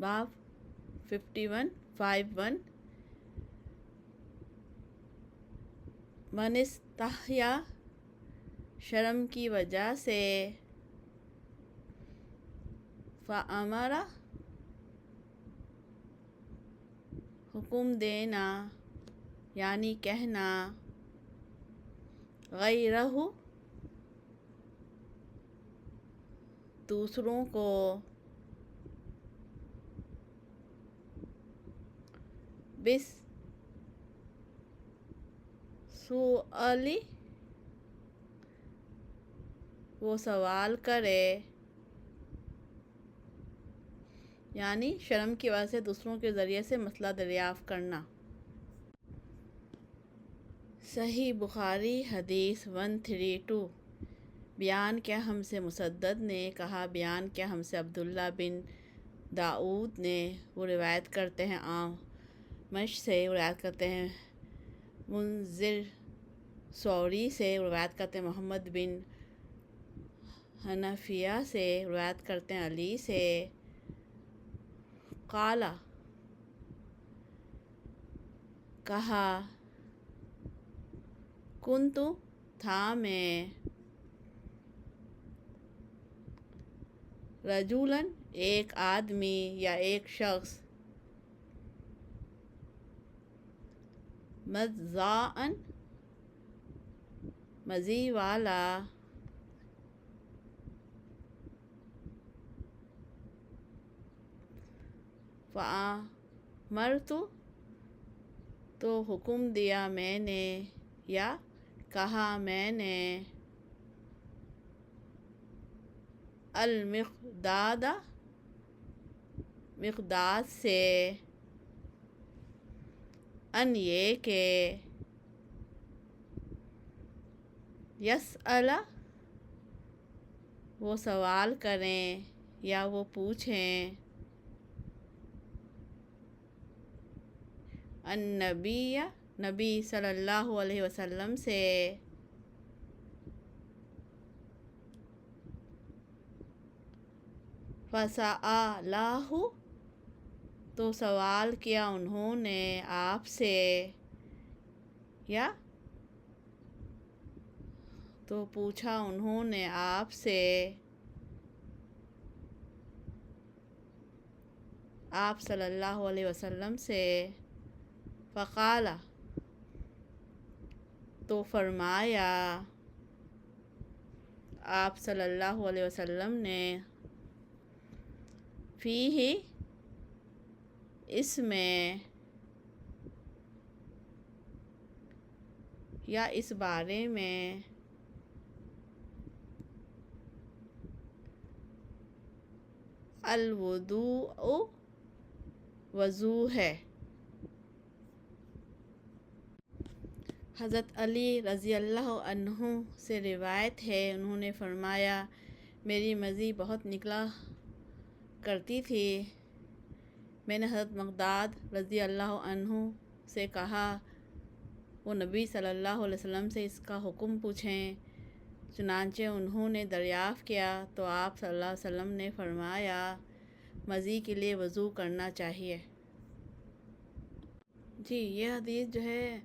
باب 51 من استحیا شرم کی وجہ سے فامر حکم دینا یعنی کہنا غیرہ دوسروں کو بس سؤالی وہ سوال کرے یعنی شرم کی وجہ سے دوسروں کے ذریعے سے مسئلہ دریافت کرنا۔ صحیح بخاری حدیث 132۔ بیان کیا ہم سے مسدد نے کہا بیان کیا ہم سے عبداللہ بن داؤد نے، وہ روایت کرتے ہیں مش سے، روایت کرتے ہیں منذر ثوری سے، روایت کرتے ہیں محمد بن حنفیہ سے، روایت کرتے ہیں علی سے، قال کہا کنتو تھا میں رجولاً ایک آدمی یا ایک شخص مذاعاً مزی والا فآمرت تو حکم دیا میں نے یا کہا میں نے المقداد مقداد سے ان یہ کہ یسأل وہ سوال کریں یا وہ پوچھیں النبی نبی صلی اللہ علیہ وسلم سے فسألہ تو سوال کیا انہوں نے آپ سے یا تو پوچھا انہوں نے آپ سے آپ صلی اللہ علیہ وسلم سے فقال تو فرمایا آپ صلی اللہ علیہ وسلم نے فیہ اس میں یا اس بارے میں الوضوء وضو ہے۔ حضرت علی رضی اللہ عنہ سے روایت ہے انہوں نے فرمایا میری مضی بہت نکلا کرتی تھی، میں نے حضرت مقداد رضی اللہ عنہ سے کہا وہ نبی صلی اللہ علیہ وسلم سے اس کا حکم پوچھیں، چنانچہ انہوں نے دریافت کیا تو آپ صلی اللہ علیہ وسلم نے فرمایا مضی کے لیے وضو کرنا چاہیے۔ جی یہ حدیث جو ہے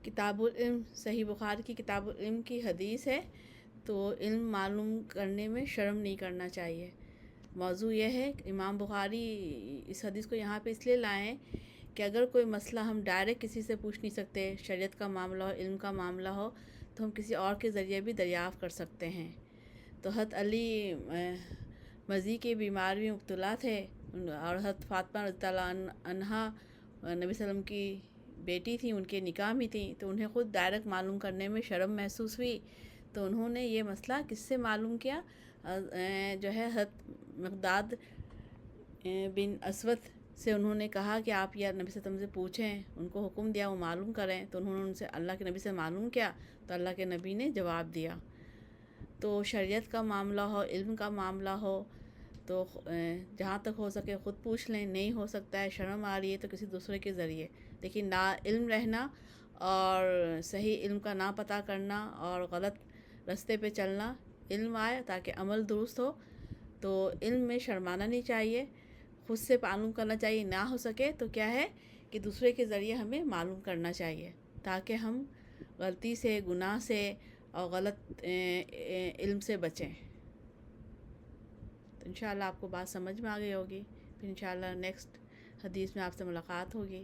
کتاب العلم صحیح بخاری کی کتاب العلم کی حدیث ہے، تو علم معلوم کرنے میں شرم نہیں کرنا چاہیے۔ موضوع یہ ہے کہ امام بخاری اس حدیث کو یہاں پہ اس لیے لائے ہیں کہ اگر کوئی مسئلہ ہم ڈائریکٹ کسی سے پوچھ نہیں سکتے، شریعت کا معاملہ ہو، علم کا معاملہ ہو، تو ہم کسی اور کے ذریعے بھی دریافت کر سکتے ہیں۔ تو حضرت علی مضی کی بیماری میں مبتلا تھے اور حضرت فاطمہ رضی اللہ عنہا نبی صلی اللہ علیہ وسلم کی بیٹی تھی، ان کے نکاح میں تھیں، تو انہیں خود ڈائریکٹ معلوم کرنے میں شرم محسوس ہوئی، تو انہوں نے یہ مسئلہ کس سے معلوم کیا، جو ہے حضرت مقداد بن اسود سے انہوں نے کہا کہ آپ یہ نبی صلی اللہ علیہ وسلم سے پوچھیں، ان کو حکم دیا وہ معلوم کریں، تو انہوں نے ان سے اللہ کے نبی سے معلوم کیا تو اللہ کے نبی نے جواب دیا۔ تو شریعت کا معاملہ ہو، علم کا معاملہ ہو تو جہاں تک ہو سکے خود پوچھ لیں، نہیں ہو سکتا ہے شرم آ رہی ہے تو کسی دوسرے کے ذریعے، لیکن نا علم رہنا اور صحیح علم کا نہ پتہ کرنا اور غلط رستے پہ چلنا، علم آئے تاکہ عمل درست ہو، تو علم میں شرمانا نہیں چاہیے، خود سے معلوم کرنا چاہیے، نہ ہو سکے تو کیا ہے کہ دوسرے کے ذریعے ہمیں معلوم کرنا چاہیے، تاکہ ہم غلطی سے، گناہ سے اور غلط علم سے بچیں۔ تو انشاءاللہ آپ کو بات سمجھ میں آ گئی ہوگی، پھر انشاءاللہ نیکسٹ حدیث میں آپ سے ملاقات ہوگی۔